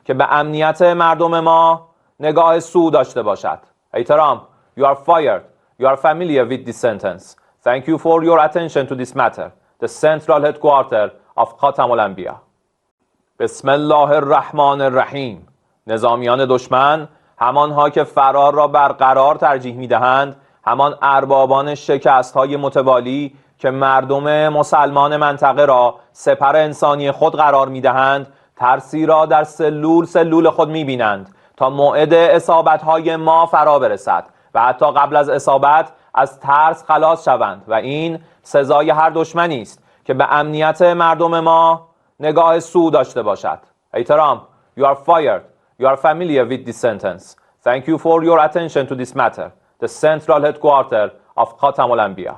که به امنیت مردم ما نگاه سو داشته باشد. احترام. You are fired. You are familiar with this sentence. Thank you for your attention to this matter. The central headquarters of خاتم الانبیا. بسم الله الرحمن الرحیم. نظامیان دشمن، همانها که فرار را برقرار ترجیح می‌دهند، همان اربابان شکست‌های متوالی که مردم مسلمان منطقه را سپر انسانی خود قرار می‌دهند، ترسی را در سلول خود می‌بینند تا موعد اصابت‌های ما فرا برسد و حتی قبل از اصابت از ترس خلاص شوند و این سزای هر دشمنی است که به امنیت مردم ما نگاه سو داشته باشد. احترام. You are fired. You are familiar with this sentence. Thank you for your attention to this matter. The central headquarters of خاتم الانبیا.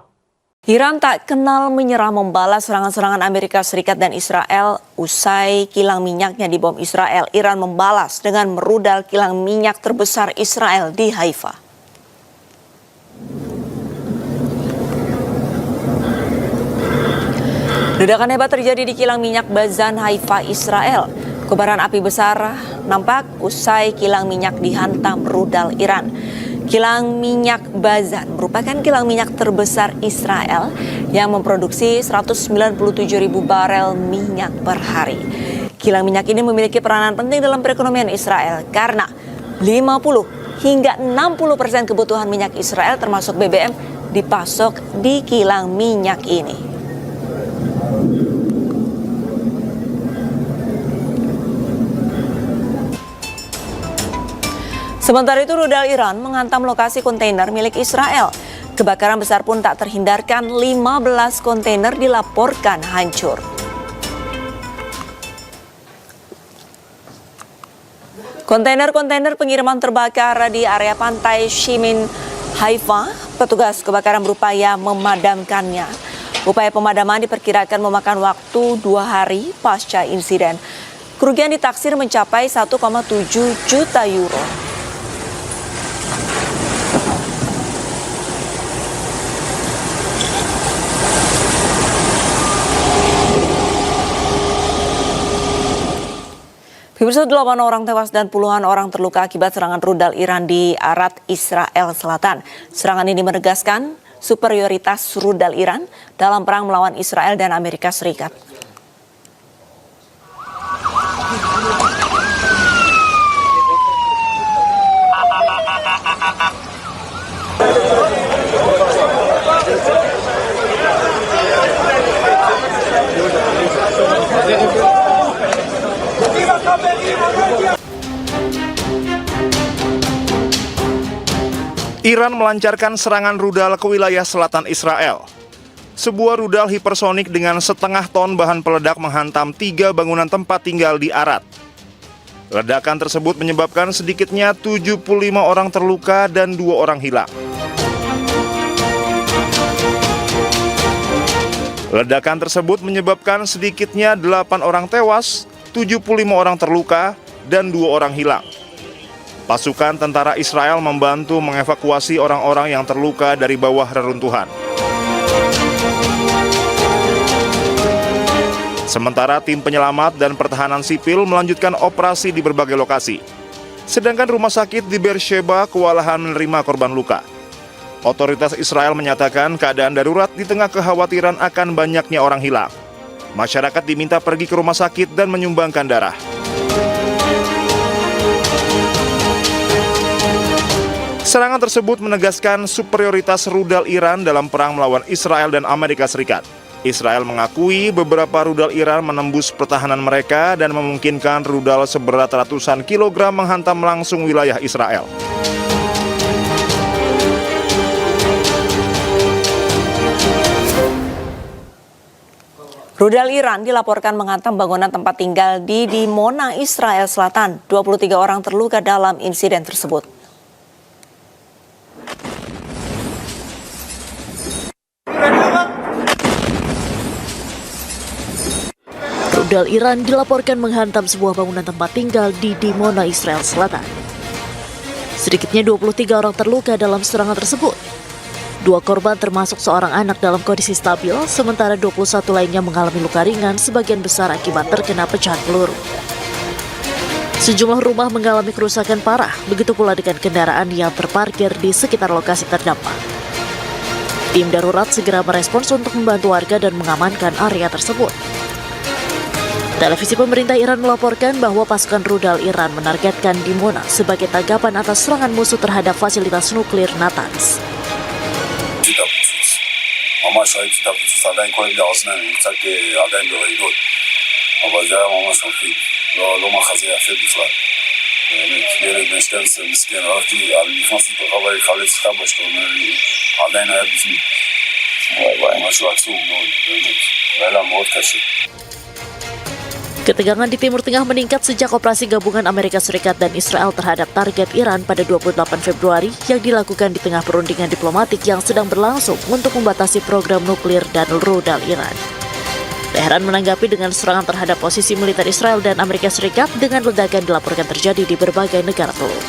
Iran tak kenal menyerah membalas serangan-serangan Amerika Serikat dan Israel usai kilang minyaknya dibom Israel. Iran membalas dengan merudal kilang minyak terbesar Israel di Haifa. Ledakan hebat terjadi di kilang minyak Bazan, Haifa, Israel. Kobaran api besar nampak usai kilang minyak dihantam rudal Iran. Kilang minyak Bazan merupakan kilang minyak terbesar Israel yang memproduksi 197.000 barel minyak per hari. Kilang minyak ini memiliki peranan penting dalam perekonomian Israel karena 50 hingga 60% kebutuhan minyak Israel termasuk BBM dipasok di kilang minyak ini. Sementara itu rudal Iran menghantam lokasi kontainer milik Israel. Kebakaran besar pun tak terhindarkan, 15 kontainer dilaporkan hancur. Kontainer-kontainer pengiriman terbakar di area pantai Shimin, Haifa. Petugas kebakaran berupaya memadamkannya. Upaya pemadaman diperkirakan memakan waktu 2 hari pasca insiden. Kerugian ditaksir mencapai 1,7 juta euro. Pemirsa, 8 orang tewas dan puluhan orang terluka akibat serangan rudal Iran di Arad, Israel Selatan. Serangan ini menegaskan superioritas rudal Iran dalam perang melawan Israel dan Amerika Serikat. Iran melancarkan serangan rudal ke wilayah selatan Israel. Sebuah rudal hipersonik dengan setengah ton bahan peledak menghantam 3 bangunan tempat tinggal di Arad. Ledakan tersebut menyebabkan sedikitnya 75 orang terluka dan 2 orang hilang. Ledakan tersebut menyebabkan sedikitnya 8 orang tewas, 75 orang terluka, dan 2 orang hilang. Pasukan tentara Israel membantu mengevakuasi orang-orang yang terluka dari bawah reruntuhan. Sementara tim penyelamat dan pertahanan sipil melanjutkan operasi di berbagai lokasi. Sedangkan rumah sakit di Beersheba kewalahan menerima korban luka. Otoritas Israel menyatakan keadaan darurat di tengah kekhawatiran akan banyaknya orang hilang. Masyarakat diminta pergi ke rumah sakit dan menyumbangkan darah. Serangan tersebut menegaskan superioritas rudal Iran dalam perang melawan Israel dan Amerika Serikat. Israel mengakui beberapa rudal Iran menembus pertahanan mereka dan memungkinkan rudal seberat ratusan kilogram menghantam langsung wilayah Israel. Rudal Iran dilaporkan menghantam bangunan tempat tinggal di Dimona, Israel Selatan. 23 orang terluka dalam insiden tersebut. Rudal Iran dilaporkan menghantam sebuah bangunan tempat tinggal di Dimona, Israel Selatan. Sedikitnya 23 orang terluka dalam serangan tersebut. 2 korban termasuk seorang anak dalam kondisi stabil, sementara 21 lainnya mengalami luka ringan sebagian besar akibat terkena pecahan peluru. Sejumlah rumah mengalami kerusakan parah, begitu pula dengan kendaraan yang terparkir di sekitar lokasi terdampak. Tim darurat segera merespons untuk membantu warga dan mengamankan area tersebut. Televisi pemerintah Iran melaporkan bahwa pasukan rudal Iran menargetkan Dimona sebagai tanggapan atas serangan musuh terhadap fasilitas nuklir Natanz. ממש ראיתי את הפיצוץ, עדיין כואב לי האוזניים, אני קצת עדיין ברעידות, אבל זה היה ממש מפחיד, לא מחזה יפה בכלל. באמת, ילד בן 12 מסכן, נכנסתי לתוך הבית, חלץ את אבא שלו, אומר לי, עדיין היה בפנים. משהו עצוב מאוד, באמת, והיה מאוד קשה. Ketegangan di Timur Tengah meningkat sejak operasi gabungan Amerika Serikat dan Israel terhadap target Iran pada 28 Februari yang dilakukan di tengah perundingan diplomatik yang sedang berlangsung untuk membatasi program nuklir dan rudal Iran. Teheran menanggapi dengan serangan terhadap posisi militer Israel dan Amerika Serikat dengan ledakan dilaporkan terjadi di berbagai negara teluk.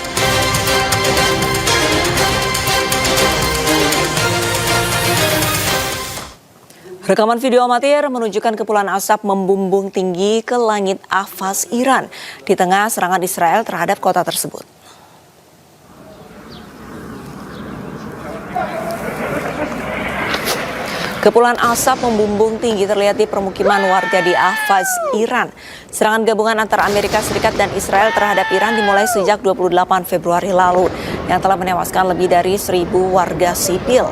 Rekaman video amatir menunjukkan kepulan asap membumbung tinggi ke langit Ahvaz, Iran di tengah serangan Israel terhadap kota tersebut. Kepulan asap membumbung tinggi terlihat di permukiman warga di Ahvaz, Iran. Serangan gabungan antara Amerika Serikat dan Israel terhadap Iran dimulai sejak 28 Februari lalu yang telah menewaskan lebih dari 1.000 warga sipil.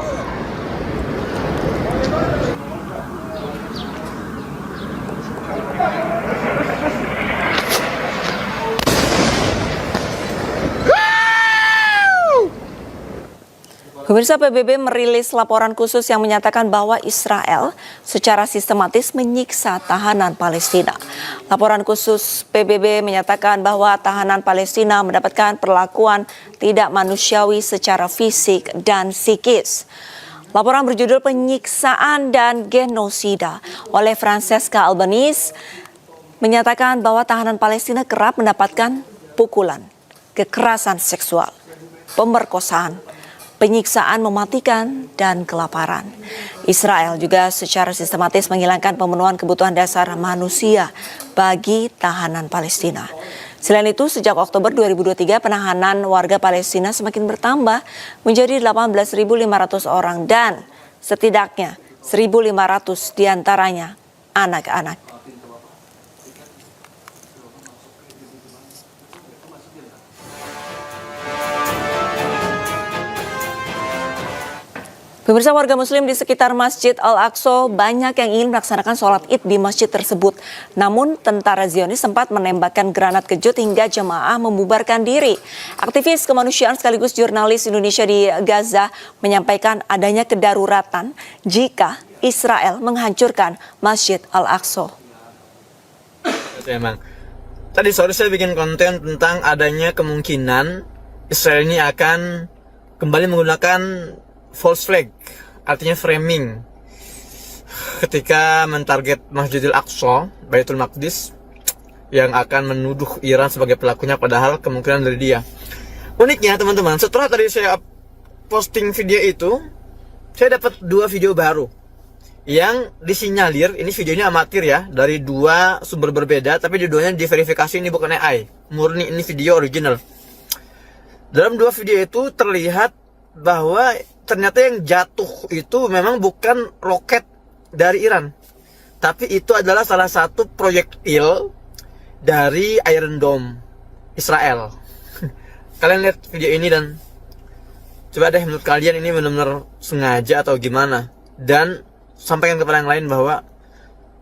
Pemirsa, PBB merilis laporan khusus yang menyatakan bahwa Israel secara sistematis menyiksa tahanan Palestina. Laporan khusus PBB menyatakan bahwa tahanan Palestina mendapatkan perlakuan tidak manusiawi secara fisik dan psikis. Laporan berjudul Penyiksaan dan Genosida oleh Francesca Albanese menyatakan bahwa tahanan Palestina kerap mendapatkan pukulan, kekerasan seksual, pemerkosaan, penyiksaan mematikan, dan kelaparan. Israel juga secara sistematis menghilangkan pemenuhan kebutuhan dasar manusia bagi tahanan Palestina. Selain itu, sejak Oktober 2023, penahanan warga Palestina semakin bertambah menjadi 18.500 orang dan setidaknya 1.500 diantaranya anak-anak. Pemirsa, warga Muslim di sekitar Masjid Al-Aqsa banyak yang ingin melaksanakan sholat Id di masjid tersebut. Namun, tentara Zionis sempat menembakkan granat kejut hingga jemaah membubarkan diri. Aktivis kemanusiaan sekaligus jurnalis Indonesia di Gaza menyampaikan adanya kedaruratan jika Israel menghancurkan Masjid Al-Aqsa. Emang, tadi sore saya bikin konten tentang adanya kemungkinan Israel ini akan kembali menggunakan false flag, artinya framing, ketika mentarget Masjidil Aqsa, Baitul Maqdis, yang akan menuduh Iran sebagai pelakunya, padahal kemungkinan dari dia. Uniknya teman-teman, setelah tadi saya posting video itu, saya dapat 2 video baru yang disinyalir, ini videonya amatir ya, dari 2 sumber berbeda, tapi dua-duanya diverifikasi ini bukan AI, murni ini video original. Dalam 2 video itu terlihat bahwa ternyata yang jatuh itu memang bukan roket dari Iran, tapi itu adalah salah satu proyektil dari Iron Dome Israel. Kalian lihat video ini dan coba deh menurut kalian ini benar-benar sengaja atau gimana, dan sampaikan kepada yang lain bahwa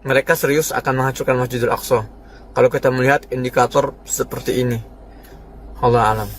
mereka serius akan menghancurkan Masjidil Aqsa kalau kita melihat indikator seperti ini. Allah alam.